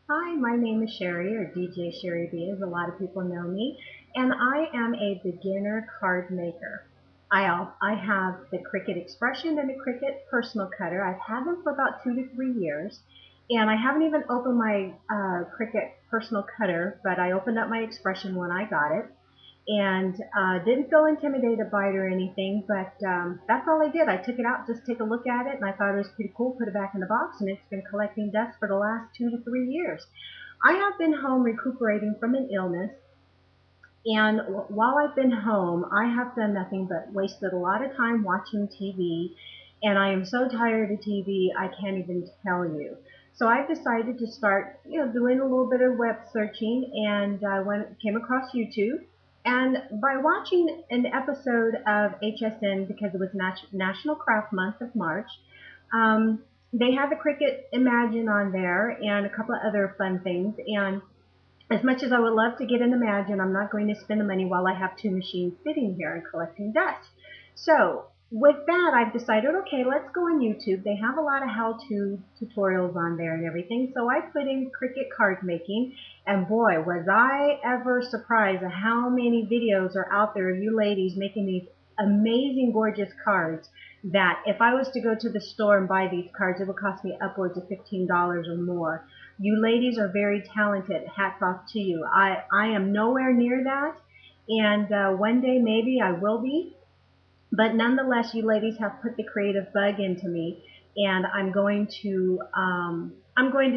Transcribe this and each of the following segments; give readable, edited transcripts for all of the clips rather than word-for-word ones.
Hi, my name is Sherry, or DJ Sherry B, as a lot of people know me, and I am a beginner card maker. I have the Cricut Expression and the Cricut Personal Cutter. I've had them for about 2 to 3 years, and I haven't even opened my Cricut Personal Cutter, but I opened up my Expression when I got it, and didn't feel intimidated by it or anything, but that's all I did. I took it out, just take a look at it, and I thought it was pretty cool, put it back in the box, and it's been collecting dust for the last 2 to 3 years. I have been home recuperating from an illness, and while I've been home, I have done nothing but wasted a lot of time watching TV, and I am so tired of TV, I can't even tell you. So I've decided to start, doing a little bit of web searching, and came across YouTube. And by watching an episode of HSN, because it was National Craft Month of March, they had the Cricut Imagine on there and a couple of other fun things. And as much as I would love to get an Imagine, I'm not going to spend the money while I have two machines sitting here and collecting dust. So with that, I've decided, okay, let's go on YouTube. They have a lot of how-to tutorials on there and everything. So I put in Cricut card making, and boy, was I ever surprised at how many videos are out there of you ladies making these amazing, gorgeous cards that if I was to go to the store and buy these cards, it would cost me upwards of $15 or more. You ladies are very talented. Hats off to you. I am nowhere near that, and one day maybe I will be. But nonetheless, you ladies have put the creative bug into me, and I'm going to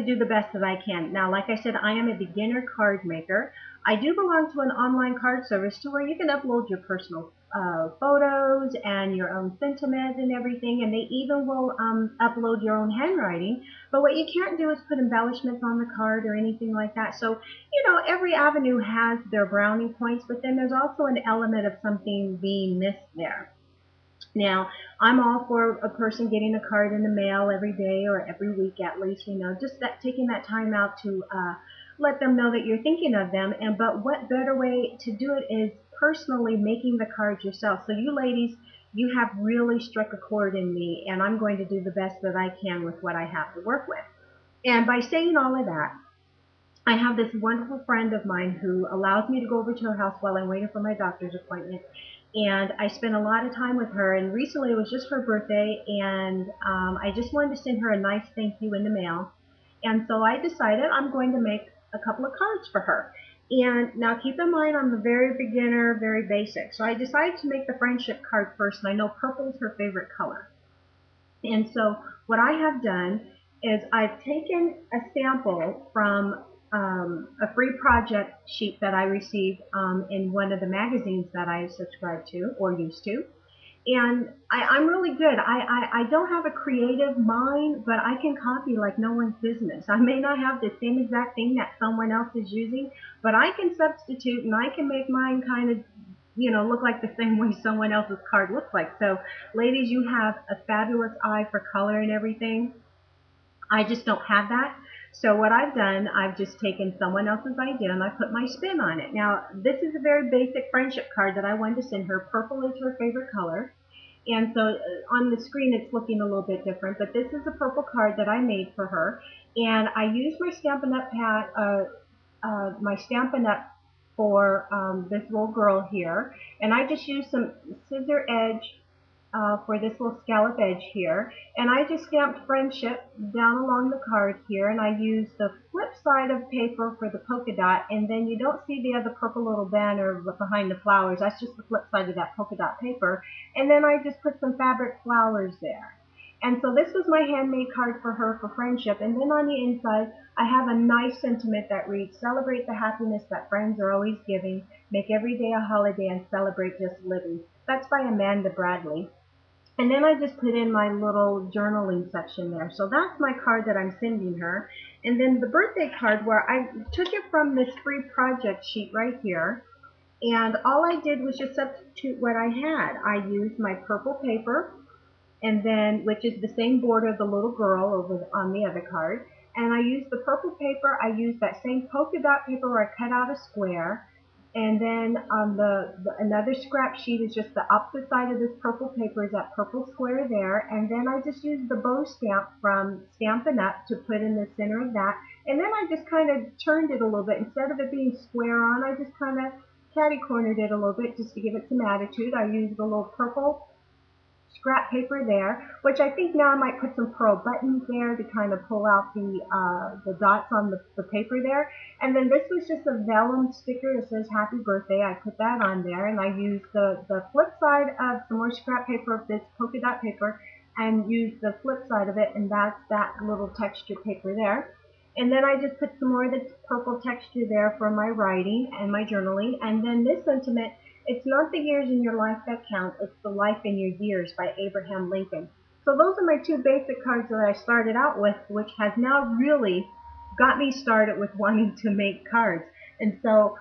do the best that I can. Now, like I said, I am a beginner card maker. I do belong to an online card service to where you can upload your personal photos and your own sentiment and everything, and they even will upload your own handwriting. But what you can't do is put embellishments on the card or anything like that. So, every avenue has their brownie points, but then there's also an element of something being missed there. Now, I'm all for a person getting a card in the mail every day or every week at least, just that taking that time out to let them know that you're thinking of them. But what better way to do it is personally making the cards yourself. So you ladies, you have really struck a chord in me, and I'm going to do the best that I can with what I have to work with. And by saying all of that, I have this wonderful friend of mine who allows me to go over to her house while I'm waiting for my doctor's appointment. And I spend a lot of time with her. And recently it was just her birthday, and I just wanted to send her a nice thank you in the mail. And so I decided I'm going to make a couple of cards for her. And now keep in mind I'm a very beginner, very basic. So I decided to make the friendship card first, and I know purple is her favorite color. And so what I have done is I've taken a sample from a free project sheet that I received in one of the magazines that I subscribe to or used to. And I'm really good. I don't have a creative mind, but I can copy like no one's business. I may not have the same exact thing that someone else is using, but I can substitute and I can make mine kind of look like the same way someone else's card looks like. So, ladies, you have a fabulous eye for color and everything. I just don't have that. So what I've done, I've just taken someone else's idea and I put my spin on it. Now, this is a very basic friendship card that I wanted to send her. Purple is her favorite color. And so on the screen it's looking a little bit different, but this is a purple card that I made for her. And I used my Stampin' Up! Pad, my Stampin' Up! For this little girl here. And I just used some scissor edge for this little scallop edge here. And I just stamped friendship down along the card here, and I used the flip side of paper for the polka dot, and then you don't see the other purple little banner behind the flowers. That's just the flip side of that polka dot paper. And then I just put some fabric flowers there. And so this was my handmade card for her for friendship. And then on the inside, I have a nice sentiment that reads, celebrate the happiness that friends are always giving, make every day a holiday and celebrate just living. That's by Amanda Bradley. And then I just put in my little journaling section there. So that's my card that I'm sending her. And then the birthday card, where I took it from this free project sheet right here. And all I did was just substitute what I had. I used my purple paper, and then, which is the same border of the little girl over on the other card. And I used the purple paper. I used that same polka dot paper where I cut out a square. And then on another scrap sheet is just the opposite side of this purple paper is that purple square there. And then I just used the bow stamp from Stampin' Up! To put in the center of that. And then I just kind of turned it a little bit. Instead of it being square on, I just kind of catty cornered it a little bit just to give it some attitude. I used the little purple scrap paper there, which I think now I might put some pearl buttons there to kind of pull out the dots on the paper there. And then this was just a vellum sticker that says happy birthday. I put that on there, and I used the flip side of some more scrap paper of this polka dot paper and used the flip side of it, and that's that little texture paper there. And then I just put some more of the purple texture there for my writing and my journaling. And then this sentiment, it's not the years in your life that count, it's the life in your years by Abraham Lincoln. So those are my two basic cards that I started out with, which has now really got me started with wanting to make cards. And so,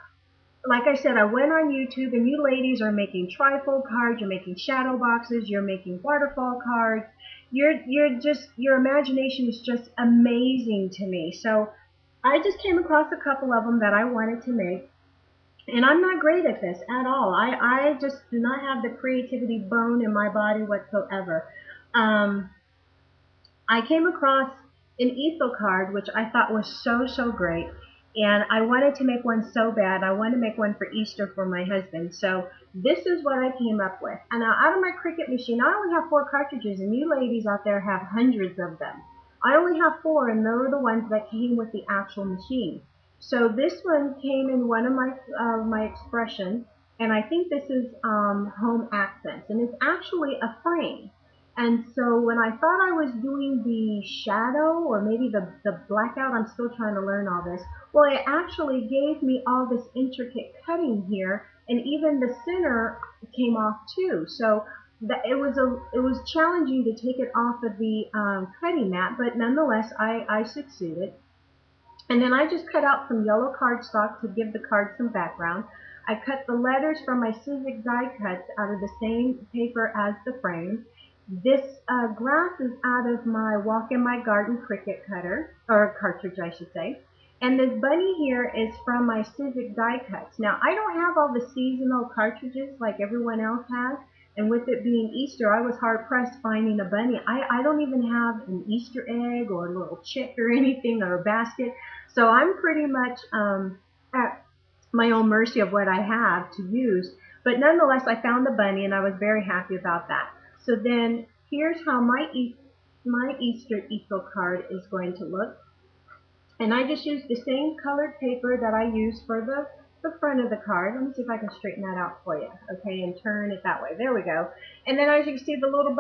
like I said, I went on YouTube, and you ladies are making trifold cards, you're making shadow boxes, you're making waterfall cards. Your imagination is just amazing to me. So I just came across a couple of them that I wanted to make. And I'm not great at this at all. I just do not have the creativity bone in my body whatsoever. Um, I came across an easel card, which I thought was so great. And I wanted to make one so bad. I wanted to make one for Easter for my husband. So this is what I came up with. And now out of my Cricut machine, I only have 4 cartridges, and you ladies out there have hundreds of them. I only have 4, and those are the ones that came with the actual machine. So this one came in one of my expressions, and I think this is home accents, and it's actually a frame. And so when I thought I was doing the shadow or maybe the blackout, I'm still trying to learn all this. Well, it actually gave me all this intricate cutting here, and even the center came off too. So it was challenging to take it off of the cutting mat, but nonetheless, I succeeded. And then I just cut out some yellow cardstock to give the card some background. I cut the letters from my Civic die cuts out of the same paper as the frame. This grass is out of my Walk in My Garden Cricut cutter, or cartridge I should say. And this bunny here is from my Civic die cuts. Now I don't have all the seasonal cartridges like everyone else has. And with it being Easter, I was hard pressed finding a bunny. I don't even have an Easter egg or a little chick or anything or a basket. So I'm pretty much at my own mercy of what I have to use. But nonetheless, I found the bunny, and I was very happy about that. So then here's how my Easter easel card is going to look. And I just used the same colored paper that I used for the front of the card. Let me see if I can straighten that out for you. Okay, and turn it that way. There we go. And then as you can see, the little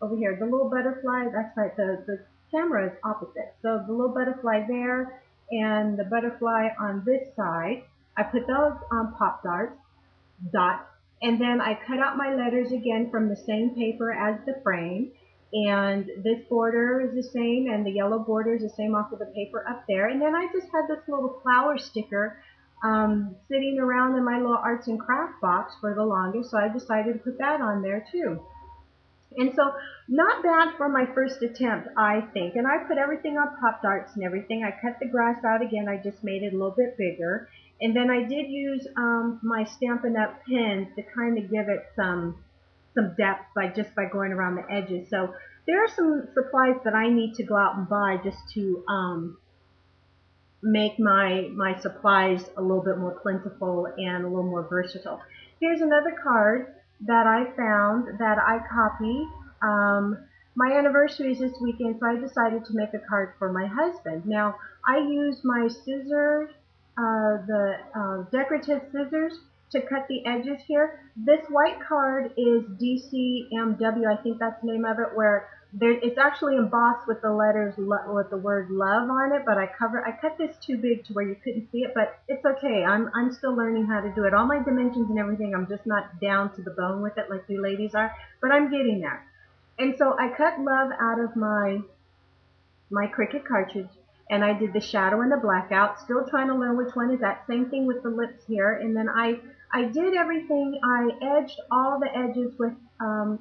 over here, the little butterfly, that's right, the camera is opposite. So the little butterfly there and the butterfly on this side, I put those on pop dots, and then I cut out my letters again from the same paper as the frame. And this border is the same, and the yellow border is the same off of the paper up there. And then I just had this little flower sticker sitting around in my little arts and craft box for the longest, so I decided to put that on there too. And so, not bad for my first attempt, I think. And I put everything on pop darts and everything. I cut the grass out again. I just made it a little bit bigger. And then I did use my Stampin' Up! Pins to kind of give it some depth by going around the edges. So there are some supplies that I need to go out and buy just to make my supplies a little bit more plentiful and a little more versatile. Here's another card that I found that I copied. My anniversary is this weekend, so I decided to make a card for my husband. Now, I used my scissors, the decorative scissors, to cut the edges here. This white card is DCMW, I think that's the name of it, where it's actually embossed with the letters with the word love on it, but I cut this too big to where you couldn't see it, but it's okay. I'm still learning how to do it. All my dimensions and everything, I'm just not down to the bone with it like you ladies are, but I'm getting there. And so I cut love out of my Cricut cartridge, and I did the shadow and the blackout, still trying to learn which one is that. Same thing with the lips here. And then I did everything. I edged all the edges with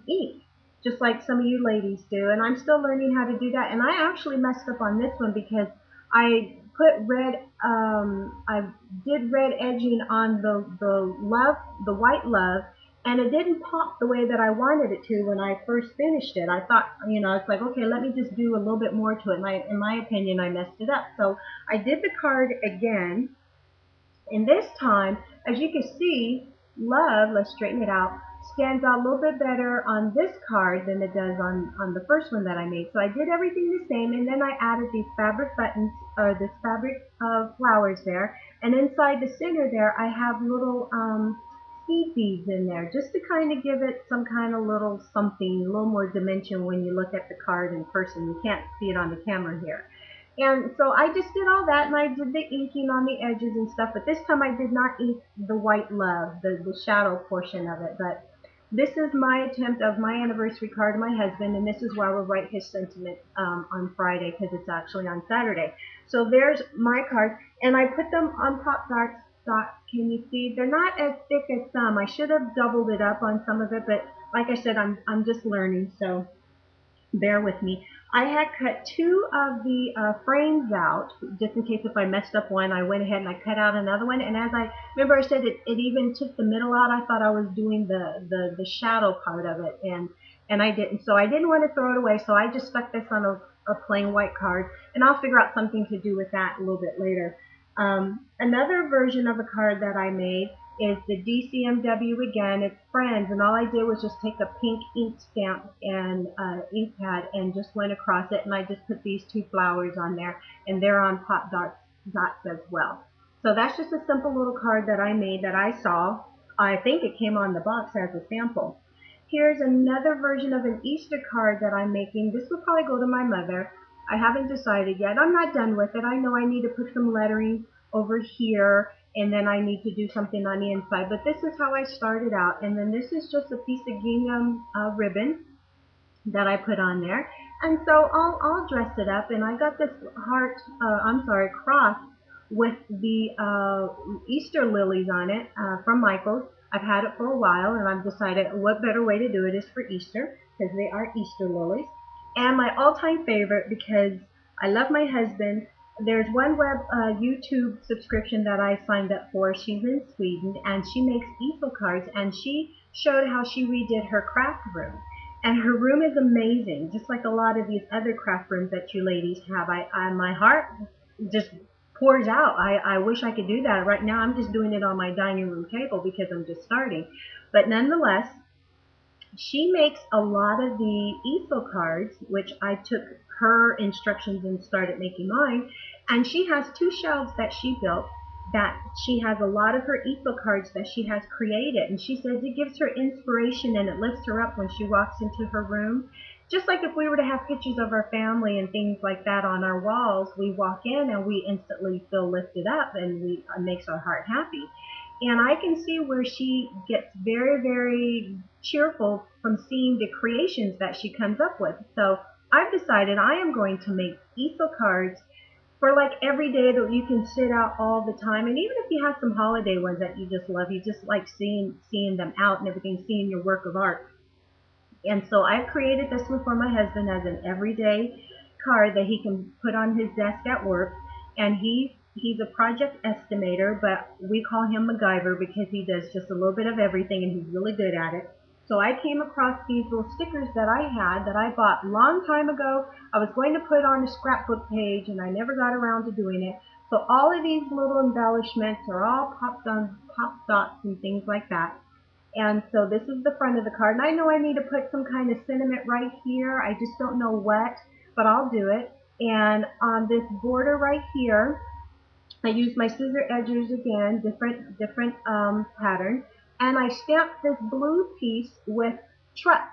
ink, just like some of you ladies do. And I'm still learning how to do that. And I actually messed up on this one because I put red, I did red edging on the white love, and it didn't pop the way that I wanted it to when I first finished it. I thought, it's like, okay, let me just do a little bit more to it. And in my opinion, I messed it up. So I did the card again, and this time, as you can see, love, let's straighten it out, stands out a little bit better on this card than it does on the first one that I made. So I did everything the same, and then I added these fabric buttons, or this fabric flowers there. And inside the center there, I have little seed beads in there, just to kind of give it some kind of little something, a little more dimension when you look at the card in person. You can't see it on the camera here. And so I just did all that, and I did the inking on the edges and stuff, but this time I did not ink the white love, the shadow portion of it. But this is my attempt of my anniversary card to my husband, and this is where I will write his sentiment on Friday, because it's actually on Saturday. So there's my card, and I put them on pop dots. Can you see? They're not as thick as some. I should have doubled it up on some of it, but like I said, I'm just learning, so bear with me. I had cut two of the frames out, just in case if I messed up one. I went ahead and I cut out another one, and as I remember, I said it even took the middle out. I thought I was doing the shadow part of it, and I didn't. So I didn't want to throw it away, so I just stuck this on a plain white card, and I'll figure out something to do with that a little bit later. Another version of a card that I made is the DCMW again. It's friends, and all I did was just take a pink ink stamp and ink pad and just went across it, and I just put these two flowers on there, and they're on pop dots as well. So that's just a simple little card that I made that I saw. I think it came on the box as a sample. Here's another version of an Easter card that I'm making. This will probably go to my mother. I haven't decided yet. I'm not done with it. I know I need to put some lettering over here, and then I need to do something on the inside. But this is how I started out. And then this is just a piece of gingham ribbon that I put on there. And so I'll dress it up. And I got this cross with the Easter lilies on it from Michael's. I've had it for a while, and I've decided what better way to do it is for Easter, because they are Easter lilies. And my all-time favorite, because I love my husband, there's one YouTube subscription that I signed up for. She's in Sweden, and she makes easel cards, and she showed how she redid her craft room. And her room is amazing, just like a lot of these other craft rooms that you ladies have. My heart just pours out. I wish I could do that. Right now I'm just doing it on my dining room table because I'm just starting. But nonetheless, she makes a lot of the easel cards, which I took her instructions and started making mine. And she has two shelves that she built that she has a lot of her easel cards that she has created. And she says it gives her inspiration and it lifts her up when she walks into her room. Just like if we were to have pictures of our family and things like that on our walls, we walk in and we instantly feel lifted up, and it makes our heart happy. And I can see where she gets very, very cheerful from seeing the creations that she comes up with. So I've decided I am going to make easel cards for like every day that you can sit out all the time. And even if you have some holiday ones that you just love, you just like seeing them out and everything, seeing your work of art. And so I've created this one for my husband as an everyday card that he can put on his desk at work. And he's a project estimator, but we call him MacGyver because he does just a little bit of everything, and he's really good at it. So I came across these little stickers that I had that I bought a long time ago. I was going to put on a scrapbook page, and I never got around to doing it. So all of these little embellishments are all pop dots and things like that. And so this is the front of the card. And I know I need to put some kind of sentiment right here. I just don't know what, but I'll do it. And on this border right here, I used my scissor edgers again, different pattern. And I stamped this blue piece with truck.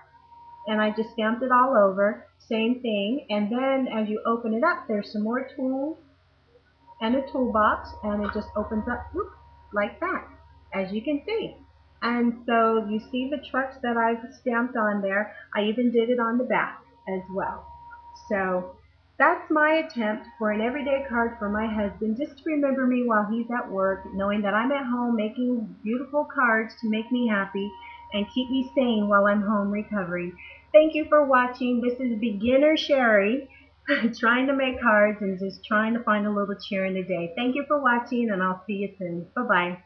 And I just stamped it all over, same thing. And then as you open it up, there's some more tools and a toolbox, and it just opens up whoop, like that, as you can see. And so you see the trucks that I've stamped on there. I even did it on the back as well. So that's my attempt for an everyday card for my husband, just to remember me while he's at work, knowing that I'm at home making beautiful cards to make me happy and keep me sane while I'm home recovering. Thank you for watching. This is Beginner Sherry, trying to make cards and just trying to find a little cheer in the day. Thank you for watching, and I'll see you soon. Bye-bye.